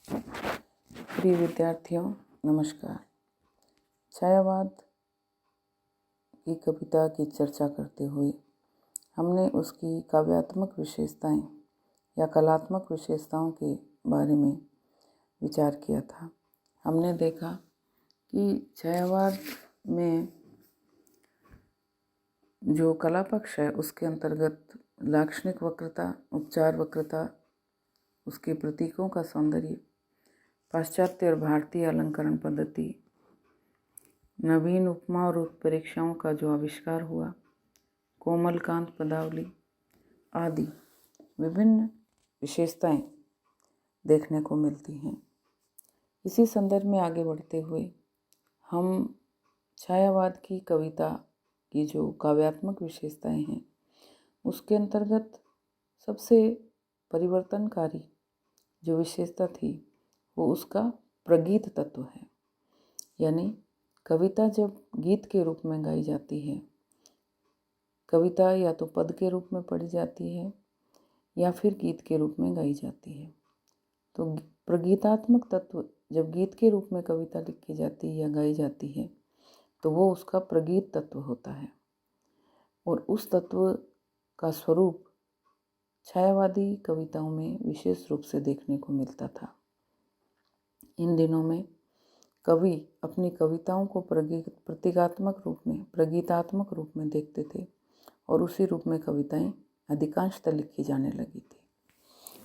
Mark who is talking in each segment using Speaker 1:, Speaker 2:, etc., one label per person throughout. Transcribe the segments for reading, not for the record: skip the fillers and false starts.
Speaker 1: प्रिय विद्यार्थियों, नमस्कार। छायावाद की कविता की चर्चा करते हुए हमने उसकी काव्यात्मक विशेषताएं या कलात्मक विशेषताओं के बारे में विचार किया था। हमने देखा कि छायावाद में जो कला पक्ष है उसके अंतर्गत लाक्षणिक वक्रता, उपचार वक्रता, उसके प्रतीकों का सौंदर्य, पाश्चात्य और भारतीय अलंकरण पद्धति, नवीन उपमा और उत्प्रेक्षाओं का जो आविष्कार हुआ, कोमलकांत पदावली आदि विभिन्न विशेषताएं देखने को मिलती हैं। इसी संदर्भ में आगे बढ़ते हुए हम छायावाद की कविता की जो काव्यात्मक विशेषताएं हैं उसके अंतर्गत सबसे परिवर्तनकारी जो विशेषता थी वो उसका प्रगीत तत्व है। यानी कविता जब गीत के रूप में गाई जाती है, कविता या तो पद के रूप में पढ़ी जाती है या फिर गीत के रूप में गाई जाती है, तो प्रगीतात्मक तत्व जब गीत के रूप में कविता लिखी जाती है या गाई जाती है तो वो उसका प्रगीत तत्व होता है। और उस तत्व का स्वरूप छायावादी कविताओं में विशेष रूप से देखने को मिलता था। इन दिनों में कवि अपनी कविताओं को प्रतीकात्मक रूप में, प्रगीतात्मक रूप में देखते थे और उसी रूप में कविताएं अधिकांशतः लिखी जाने लगी थी।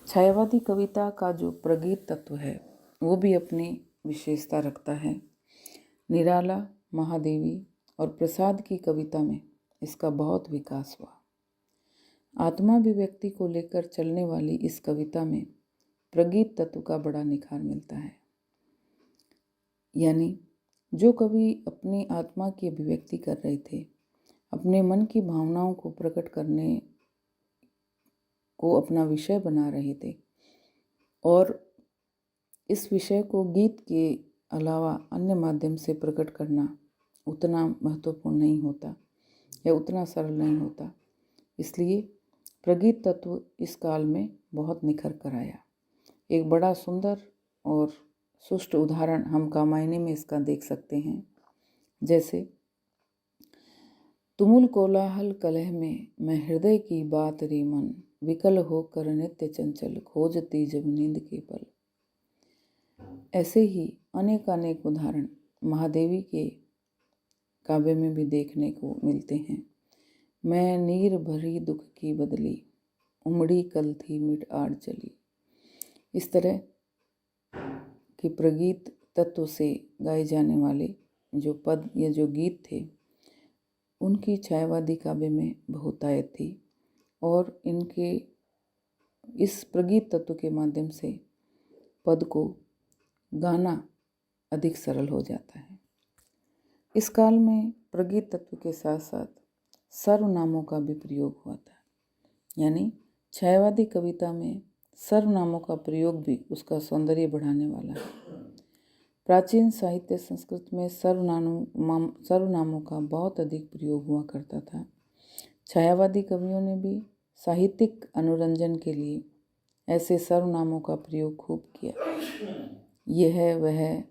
Speaker 1: छायावादी कविता का जो प्रगीत तत्व है वो भी अपनी विशेषता रखता है। निराला, महादेवी और प्रसाद की कविता में इसका बहुत विकास हुआ। आत्माभिव्यक्ति को लेकर चलने वाली इस कविता में प्रगीत तत्व का बड़ा निखार मिलता है। यानी जो कवि अपनी आत्मा की अभिव्यक्ति कर रहे थे, अपने मन की भावनाओं को प्रकट करने को अपना विषय बना रहे थे और इस विषय को गीत के अलावा अन्य माध्यम से प्रकट करना उतना महत्वपूर्ण नहीं होता या उतना सरल नहीं होता, इसलिए प्रगीत तत्व इस काल में बहुत निखर कर आया। एक बड़ा सुंदर और सुष्ट उदाहरण हम कामायनी में इसका देख सकते हैं। जैसे तुमुल कोलाहल कलह में मैं हृदय की बात रे मन, विकल होकर नित्य चंचल खोजती जब नींद के पल। ऐसे ही अनेक उदाहरण महादेवी के काव्य में भी देखने को मिलते हैं। मैं नीर भरी दुख की बदली, उमड़ी कल थी मिट आड़ चली। इस तरह के प्रगीत तत्व से गाए जाने वाले जो पद या जो गीत थे उनकी छायावादी काव्य में बहुतायत थी और इनके इस प्रगीत तत्व के माध्यम से पद को गाना अधिक सरल हो जाता है। इस काल में प्रगीत तत्व के साथ साथ सर्वनामों का भी प्रयोग हुआ था। यानी छायावादी कविता में सर्वनामों का प्रयोग भी उसका सौंदर्य बढ़ाने वाला है। प्राचीन साहित्य संस्कृत में सर्वनामों का बहुत अधिक प्रयोग हुआ करता था। छायावादी कवियों ने भी साहित्यिक अनुरंजन के लिए ऐसे सर्वनामों का प्रयोग खूब किया। यह, वह,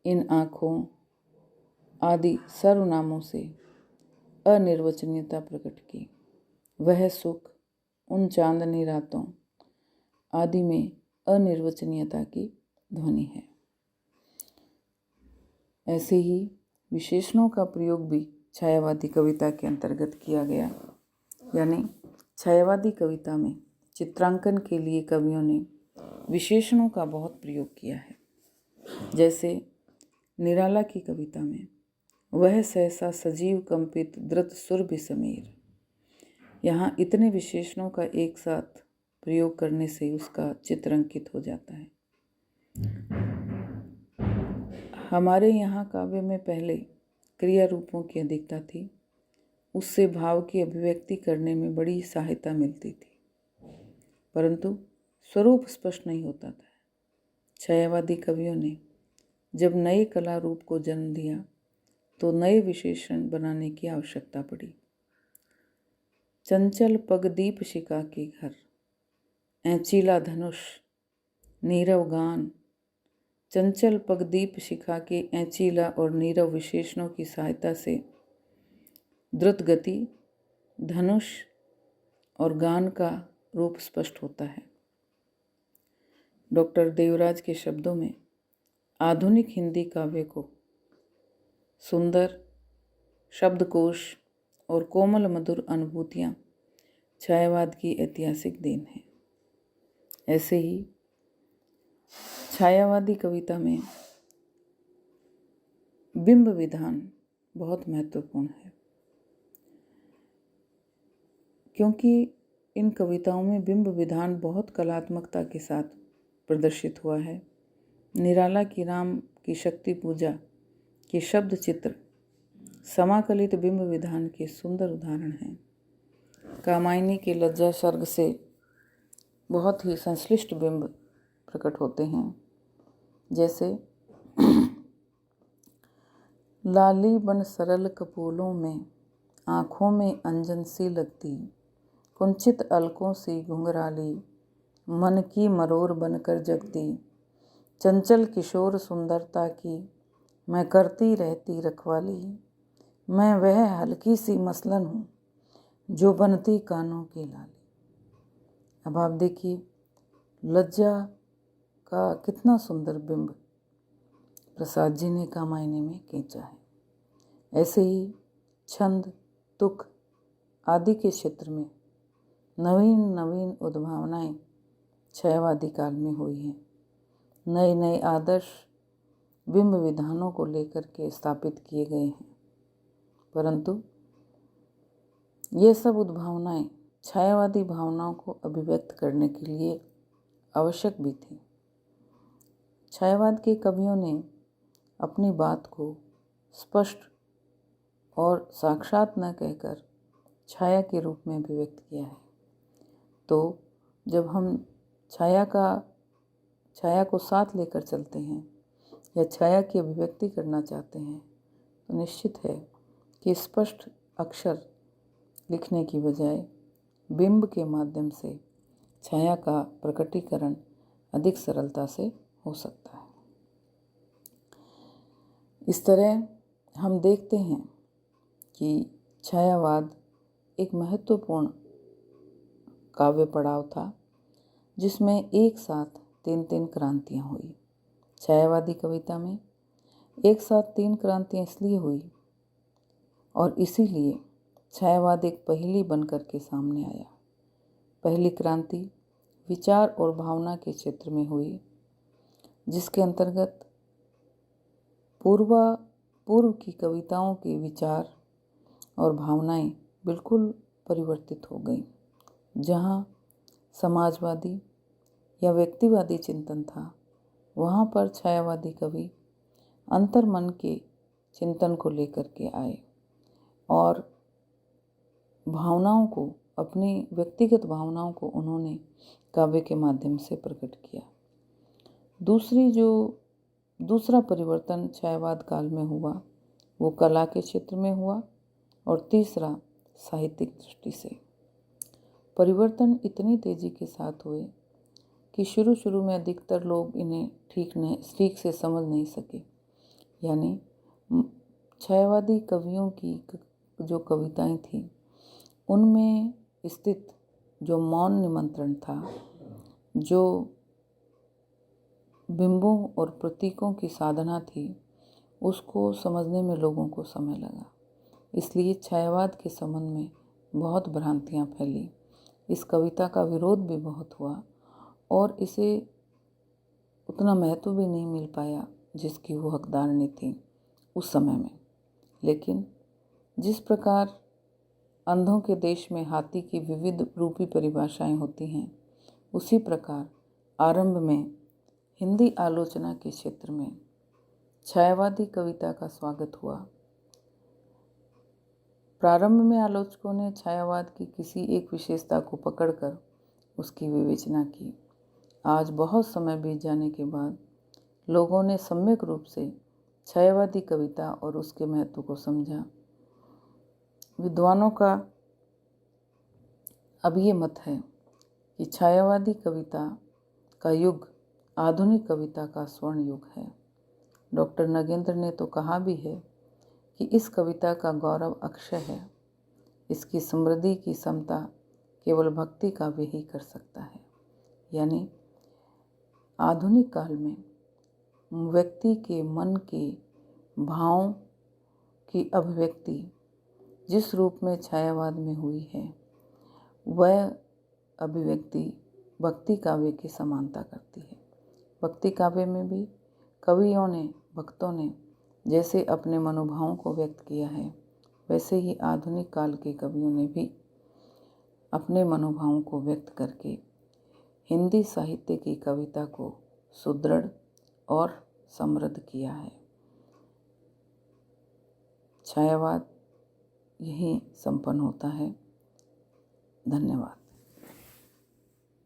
Speaker 1: इन आँखों आदि सर्वनामों से अनिर्वचनीयता प्रकट की। वह सुख, उन चांदनी रातों आदि में अनिर्वचनीयता की ध्वनि है। ऐसे ही विशेषणों का प्रयोग भी छायावादी कविता के अंतर्गत किया गया। यानी छायावादी कविता में चित्रांकन के लिए कवियों ने विशेषणों का बहुत प्रयोग किया है। जैसे निराला की कविता में वह सहसा सजीव कंपित द्रुत सुरभि समीर। यहाँ इतने विशेषणों का एक साथ प्रयोग करने से उसका चित्र अंकित हो जाता है। हमारे यहाँ काव्य में पहले क्रिया रूपों की अधिकता थी, उससे भाव की अभिव्यक्ति करने में बड़ी सहायता मिलती थी, परंतु स्वरूप स्पष्ट नहीं होता था। छायावादी कवियों ने जब नए कला रूप को जन्म दिया तो नए विशेषण बनाने की आवश्यकता पड़ी। चंचल पग दीप शिका के घर, ऐंचीला धनुष, नीरव गान, चंचल पगदीप शिखा के ऐंचीला और नीरव विशेषणों की सहायता से द्रुत गति, धनुष और गान का रूप स्पष्ट होता है। डॉक्टर देवराज के शब्दों में आधुनिक हिंदी काव्य को सुंदर शब्दकोश और कोमल मधुर अनुभूतियाँ छायावाद की ऐतिहासिक देन है। ऐसे ही छायावादी कविता में बिंब विधान बहुत महत्वपूर्ण है, क्योंकि इन कविताओं में बिंब विधान बहुत कलात्मकता के साथ प्रदर्शित हुआ है। निराला की राम की शक्ति पूजा के शब्द चित्र समाकलित बिंब विधान के सुंदर उदाहरण हैं। कामायनी के लज्जा सर्ग से बहुत ही संश्लिष्ट बिंब प्रकट होते हैं, जैसे लाली बन सरल कपोलों में, आँखों में अंजन सी लगती, कुंचित अलकों सी घुंघराली, मन की मरोर बनकर जगती, चंचल किशोर सुंदरता की, मैं करती रहती रखवाली, मैं वह हल्की सी मसलन हूँ जो बनती कानों की लाली। अब आप देखिए लज्जा का कितना सुंदर बिंब प्रसाद जी ने कामायनी में खींचा है। ऐसे ही छंद, तुक आदि के क्षेत्र में नवीन नवीन उद्भावनाएं छायावादी काल में हुई हैं। नए नए आदर्श बिंब विधानों को लेकर के स्थापित किए गए हैं, परंतु ये सब उद्भावनाएं छायावादी भावनाओं को अभिव्यक्त करने के लिए आवश्यक भी थी। छायावाद के कवियों ने अपनी बात को स्पष्ट और साक्षात न कहकर छाया के रूप में अभिव्यक्त किया है। तो जब हम छाया को साथ लेकर चलते हैं या छाया की अभिव्यक्ति करना चाहते हैं, तो निश्चित है कि स्पष्ट अक्षर लिखने की बजाय बिंब के माध्यम से छाया का प्रकटीकरण अधिक सरलता से हो सकता है। इस तरह हम देखते हैं कि छायावाद एक महत्वपूर्ण काव्य पड़ाव था, जिसमें एक साथ 3 क्रांतियाँ हुई। छायावादी कविता में एक साथ 3 क्रांतियाँ इसलिए हुई और इसीलिए छायावाद एक पहेली बनकर के सामने आया। पहली क्रांति विचार और भावना के क्षेत्र में हुई, जिसके अंतर्गत पूर्व की कविताओं के विचार और भावनाएं बिल्कुल परिवर्तित हो गई। जहाँ समाजवादी या व्यक्तिवादी चिंतन था, वहाँ पर छायावादी कवि अंतर्मन के चिंतन को लेकर के आए और भावनाओं को, अपनी व्यक्तिगत भावनाओं को उन्होंने काव्य के माध्यम से प्रकट किया। दूसरा परिवर्तन छायावाद काल में हुआ वो कला के क्षेत्र में हुआ और तीसरा साहित्यिक दृष्टि से। परिवर्तन इतनी तेजी के साथ हुए कि शुरू में अधिकतर लोग इन्हें ठीक से समझ नहीं सके। यानी छायावादी कवियों की जो कविताएं थीं, उनमें स्थित जो मौन निमंत्रण था, जो बिंबों और प्रतीकों की साधना थी, उसको समझने में लोगों को समय लगा। इसलिए छायावाद के संबंध में बहुत भ्रांतियाँ फैली। इस कविता का विरोध भी बहुत हुआ और इसे उतना महत्व भी नहीं मिल पाया जिसकी वो हकदारनी थी उस समय में। लेकिन जिस प्रकार अंधों के देश में हाथी की विविध रूपी परिभाषाएं होती हैं, उसी प्रकार आरंभ में हिंदी आलोचना के क्षेत्र में छायावादी कविता का स्वागत हुआ। प्रारंभ में आलोचकों ने छायावाद की किसी एक विशेषता को पकड़कर उसकी विवेचना की। आज बहुत समय बीत जाने के बाद लोगों ने सम्यक रूप से छायावादी कविता और उसके महत्व को समझा। विद्वानों का अब ये मत है कि छायावादी कविता का युग आधुनिक कविता का स्वर्ण युग है। डॉक्टर नगेंद्र ने तो कहा भी है कि इस कविता का गौरव अक्षय है। इसकी समृद्धि की समता केवल भक्ति काव्य ही कर सकता है। यानी आधुनिक काल में व्यक्ति के मन के भावों की अभिव्यक्ति जिस रूप में छायावाद में हुई है, वह अभिव्यक्ति भक्ति काव्य की समानता करती है। भक्ति काव्य में भी कवियों ने, भक्तों ने जैसे अपने मनोभावों को व्यक्त किया है, वैसे ही आधुनिक काल के कवियों ने भी अपने मनोभावों को व्यक्त करके हिंदी साहित्य की कविता को सुदृढ़ और समृद्ध किया है। छायावाद यही संपन्न होता है। धन्यवाद।